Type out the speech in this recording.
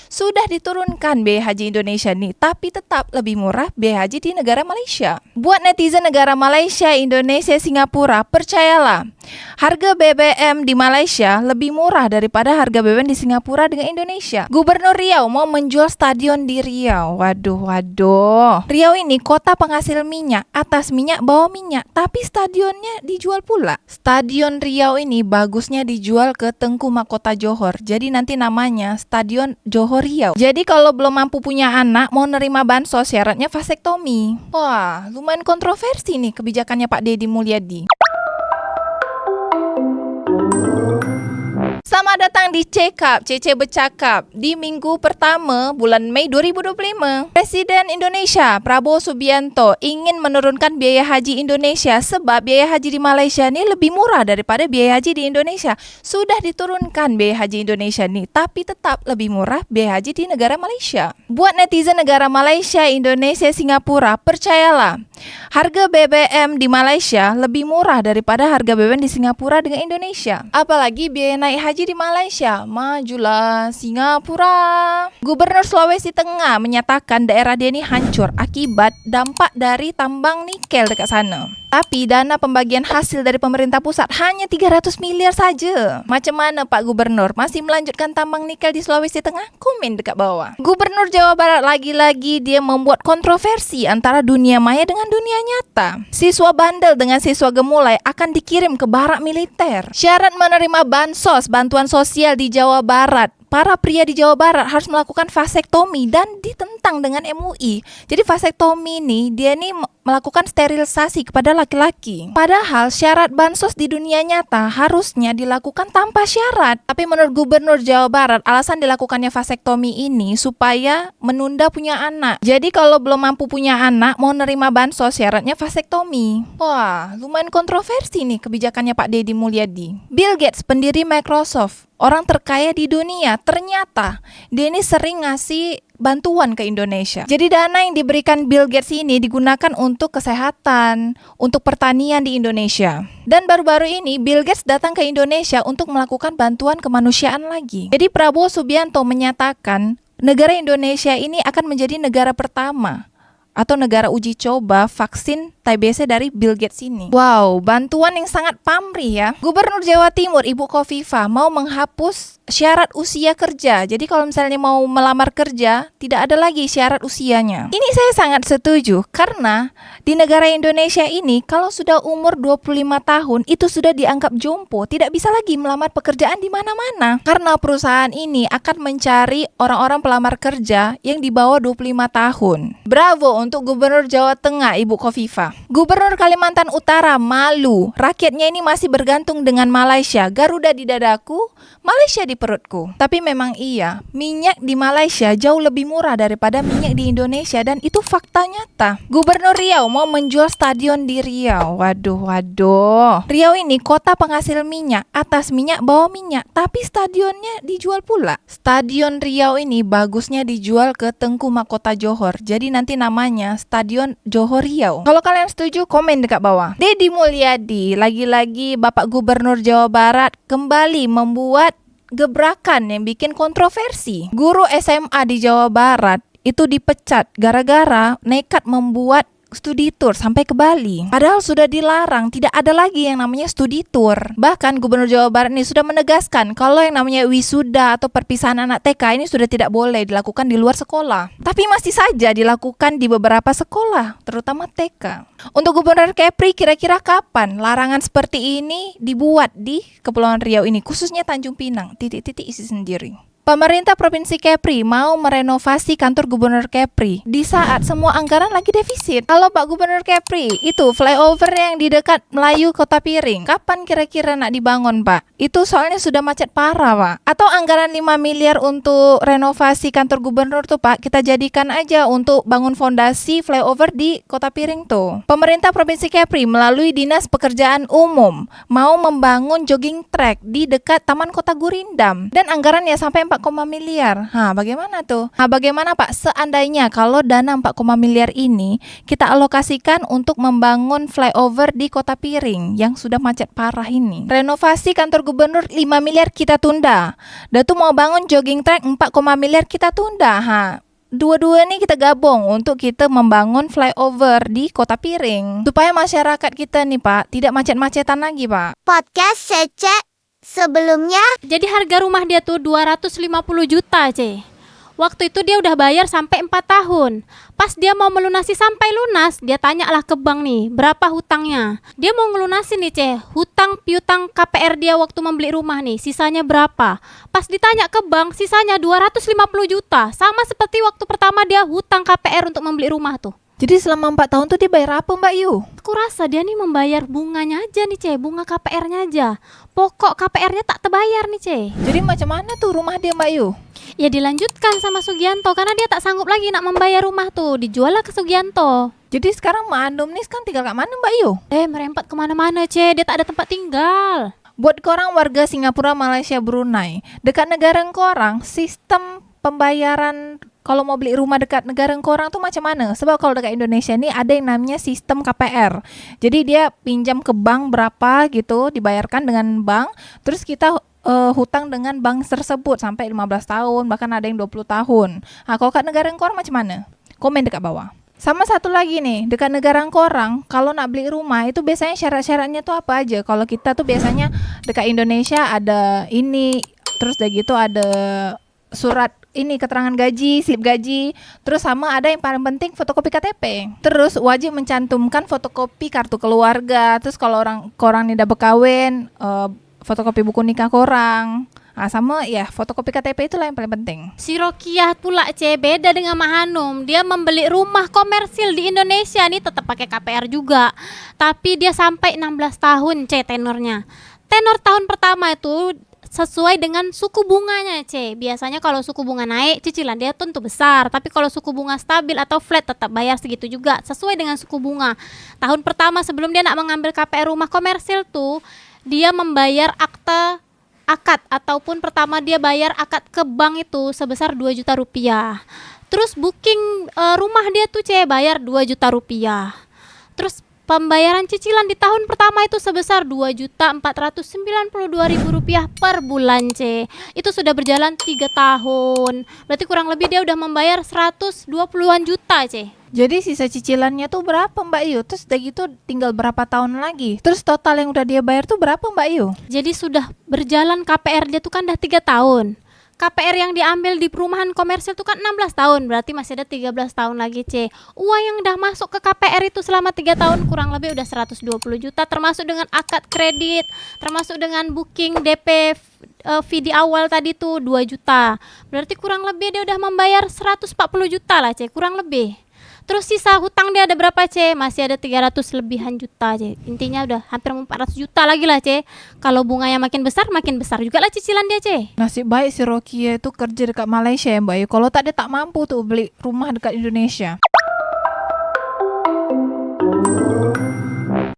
sudah diturunkan biaya haji Indonesia nih, tapi tetap lebih murah biaya haji di negara Malaysia. Buat netizen negara Malaysia, Indonesia, Singapura, percayalah, harga BBM di Malaysia lebih murah daripada harga BBM di Singapura dengan Indonesia. Gubernur Riau mau menjual stadion di Riau. Waduh. Riau ini kota penghasil minyak, atas minyak, bawah minyak, tapi stadionnya dijual pula. Stadion Riau ini bagusnya dijual ke Tengku Mahkota Johor. Jadi nanti namanya Stadion Johor Riau. Jadi kalau belum mampu punya anak, mau nerima bansos, syaratnya vasektomi. Wah, lumayan kontroversi nih kebijakannya Pak Deddy Mulyadi. Selamat datang di Cekap, Cece Bercakap. Di minggu pertama bulan Mei 2025, Presiden Indonesia Prabowo Subianto ingin menurunkan biaya haji Indonesia sebab biaya haji di Malaysia ini lebih murah daripada biaya haji di Indonesia. Sudah diturunkan biaya haji Indonesia nih, tapi tetap lebih murah biaya haji di negara Malaysia. Buat netizen negara Malaysia, Indonesia, Singapura, percayalah, harga BBM di Malaysia lebih murah daripada harga BBM di Singapura dengan Indonesia. Apalagi biaya naik haji di Malaysia. Majulah Singapura. Gubernur Sulawesi Tengah menyatakan daerah dia ini hancur akibat dampak dari tambang nikel dekat sana. Tapi dana pembagian hasil dari pemerintah pusat hanya 300 miliar saja. Macam mana Pak Gubernur? Masih melanjutkan tambang nikel di Sulawesi Tengah? Komen dekat bawah. Gubernur Jawa Barat lagi-lagi dia membuat kontroversi antara dunia maya dengan dunia nyata. Siswa bandel dengan siswa gemulai akan dikirim ke barak militer. Syarat menerima bansos, bantuan sosial di Jawa Barat. Para pria di Jawa Barat harus melakukan vasektomi dan ditentang dengan MUI. Jadi vasektomi ini dia nih melakukan sterilisasi kepada laki-laki. Padahal syarat bansos di dunia nyata harusnya dilakukan tanpa syarat. Tapi menurut Gubernur Jawa Barat, alasan dilakukannya vasektomi ini supaya menunda punya anak. Jadi kalau belum mampu punya anak, mau nerima bansos, syaratnya vasektomi. Wah, lumayan kontroversi nih kebijakannya Pak Deddy Mulyadi. Bill Gates, pendiri Microsoft, orang terkaya di dunia, ternyata dia ini sering ngasih bantuan ke Indonesia. Jadi dana yang diberikan Bill Gates ini digunakan untuk kesehatan, untuk pertanian di Indonesia. Dan baru-baru ini Bill Gates datang ke Indonesia untuk melakukan bantuan kemanusiaan lagi. Jadi Prabowo Subianto menyatakan negara Indonesia ini akan menjadi negara pertama atau negara uji coba vaksin TBC dari Bill Gates ini. Wow, bantuan yang sangat pamrih ya. Gubernur Jawa Timur Ibu Khofifah mau menghapus syarat usia kerja. Jadi kalau misalnya mau melamar kerja, tidak ada lagi syarat usianya. Ini saya sangat setuju karena di negara Indonesia ini kalau sudah umur 25 tahun itu sudah dianggap jompo, tidak bisa lagi melamar pekerjaan di mana-mana. Karena perusahaan ini akan mencari orang-orang pelamar kerja yang di bawah 25 tahun. Bravo untuk Gubernur Jawa Tengah Ibu Khofifah. Gubernur Kalimantan Utara malu, rakyatnya ini masih bergantung dengan Malaysia. Garuda di dadaku, Malaysia di perutku. Tapi memang iya, minyak di Malaysia jauh lebih murah daripada minyak di Indonesia dan itu fakta nyata. Gubernur Riau mau menjual stadion di Riau. Waduh. Riau ini kota penghasil minyak, atas minyak, bawah minyak, tapi stadionnya dijual pula. Stadion Riau ini bagusnya dijual ke Tengku Mahkota Johor. Jadi nanti namanya Stadion Johor Riau. Kalau kalian setuju, komen dekat bawah. Deddy Mulyadi, lagi-lagi Bapak Gubernur Jawa Barat kembali membuat gebrakan yang bikin kontroversi. Guru SMA di Jawa Barat itu dipecat gara-gara nekat membuat studi tour sampai ke Bali. Padahal sudah dilarang, tidak ada lagi yang namanya studi tour. Bahkan Gubernur Jawa Barat ini sudah menegaskan kalau yang namanya wisuda atau perpisahan anak TK ini sudah tidak boleh dilakukan di luar sekolah. Tapi masih saja dilakukan di beberapa sekolah, terutama TK. Untuk Gubernur Kepri, kira-kira kapan larangan seperti ini dibuat di Kepulauan Riau ini, khususnya Tanjung Pinang? Titik-titik isi sendiri. Pemerintah Provinsi Kepri mau merenovasi kantor Gubernur Kepri di saat semua anggaran lagi defisit. Kalau Pak Gubernur Kepri, itu flyover yang di dekat Melayu Kota Piring, kapan kira-kira nak dibangun Pak? Itu soalnya sudah macet parah Pak. Atau anggaran 5 miliar untuk renovasi kantor Gubernur tuh Pak, kita jadikan aja untuk bangun fondasi flyover di Kota Piring tuh. Pemerintah Provinsi Kepri melalui Dinas Pekerjaan Umum mau membangun jogging track di dekat Taman Kota Gurindam. Dan anggarannya sampai 40 miliar. Bagaimana tuh? Bagaimana Pak seandainya kalau dana 4, miliar ini kita alokasikan untuk membangun flyover di Kota Piring yang sudah macet parah ini. Renovasi kantor gubernur 5 miliar kita tunda. Dan tuh mau bangun jogging track 4, miliar kita tunda. Dua-dua ini kita gabung untuk kita membangun flyover di Kota Piring supaya masyarakat kita nih Pak tidak macet-macetan lagi Pak. Podcast Secek sebelumnya. Jadi harga rumah dia tuh 250 juta, Waktu itu dia udah bayar sampai 4 tahun. Pas dia mau melunasi sampai lunas, dia tanyalah ke bank nih, berapa hutangnya. Dia mau ngelunasi nih, hutang piutang KPR dia waktu membeli rumah nih, sisanya berapa. Pas ditanya ke bank, sisanya 250 juta. Sama seperti waktu pertama dia hutang KPR untuk membeli rumah tuh. Jadi selama 4 tahun tuh dia bayar apa Mbak Yu? Aku rasa dia nih membayar bunganya aja nih, bunga KPR-nya aja. Pokok KPR-nya tak terbayar nih, Jadi macam mana tuh rumah dia Mbak Yu? Ya dilanjutkan sama Sugianto karena dia tak sanggup lagi nak membayar rumah tuh, dijual lah ke Sugianto. Jadi sekarang Mak Andum nih kan tinggal kat mana Mbak Yu? Merempat kemana-mana, dia tak ada tempat tinggal. Buat korang warga Singapura, Malaysia, Brunei, dekat negara korang, sistem pembayaran kalau mau beli rumah dekat negara korang tuh macam mana? Sebab kalau dekat Indonesia nih ada yang namanya sistem KPR. Jadi dia pinjam ke bank berapa gitu, dibayarkan dengan bank, terus kita hutang dengan bank tersebut sampai 15 tahun, bahkan ada yang 20 tahun. Kalau kat negara korang macam mana? Komen dekat bawah. Sama satu lagi nih, dekat negara korang, kalau nak beli rumah itu biasanya syarat-syaratnya tuh apa aja? Kalau kita tuh biasanya dekat Indonesia ada ini, terus udah gitu ada surat ini keterangan gaji, slip gaji, terus sama ada yang paling penting fotokopi KTP. Terus wajib mencantumkan fotokopi kartu keluarga. Terus kalau korang ini udah berkawin, fotokopi buku nikah korang. Sama ya fotokopi KTP itulah yang paling penting. Si Rokiah pula beda dengan Mak Hanum. Dia membeli rumah komersil di Indonesia nih tetap pakai KPR juga. Tapi dia sampai 16 tahun tenornya. Tenor tahun pertama itu sesuai dengan suku bunganya, Biasanya kalau suku bunga naik, cicilan dia tentu besar. Tapi kalau suku bunga stabil atau flat tetap bayar segitu juga, sesuai dengan suku bunga. Tahun pertama sebelum dia nak mengambil KPR rumah komersil tuh, dia membayar akad ataupun pertama dia bayar akad ke bank itu sebesar 2 juta rupiah. Terus booking rumah dia tuh bayar 2 juta rupiah. Terus pembayaran cicilan di tahun pertama itu sebesar 2.492.000 rupiah per bulan, Itu sudah berjalan 3 tahun. Berarti kurang lebih dia udah membayar 120-an juta, Jadi sisa cicilannya tuh berapa Mbak Yu? Terus udah gitu tinggal berapa tahun lagi? Terus total yang udah dia bayar tuh berapa Mbak Yu? Jadi sudah berjalan KPR dia tuh kan udah 3 tahun. KPR yang diambil di perumahan komersil itu kan 16 tahun, berarti masih ada 13 tahun lagi, Uang yang udah masuk ke KPR itu selama 3 tahun kurang lebih udah 120 juta, termasuk dengan akad kredit, termasuk dengan booking DP fee di awal tadi tuh 2 juta. Berarti kurang lebih dia udah membayar 140 juta lah, kurang lebih. Terus sisa hutang dia ada berapa, Masih ada 300 lebihan juta, Intinya udah hampir 400 juta lagi lah, Kalau bunganya makin besar juga lah cicilan dia, Nasib baik si Rokia itu kerja dekat Malaysia ya Mbak Yu. Kalau tak dia tak mampu tuh beli rumah dekat Indonesia.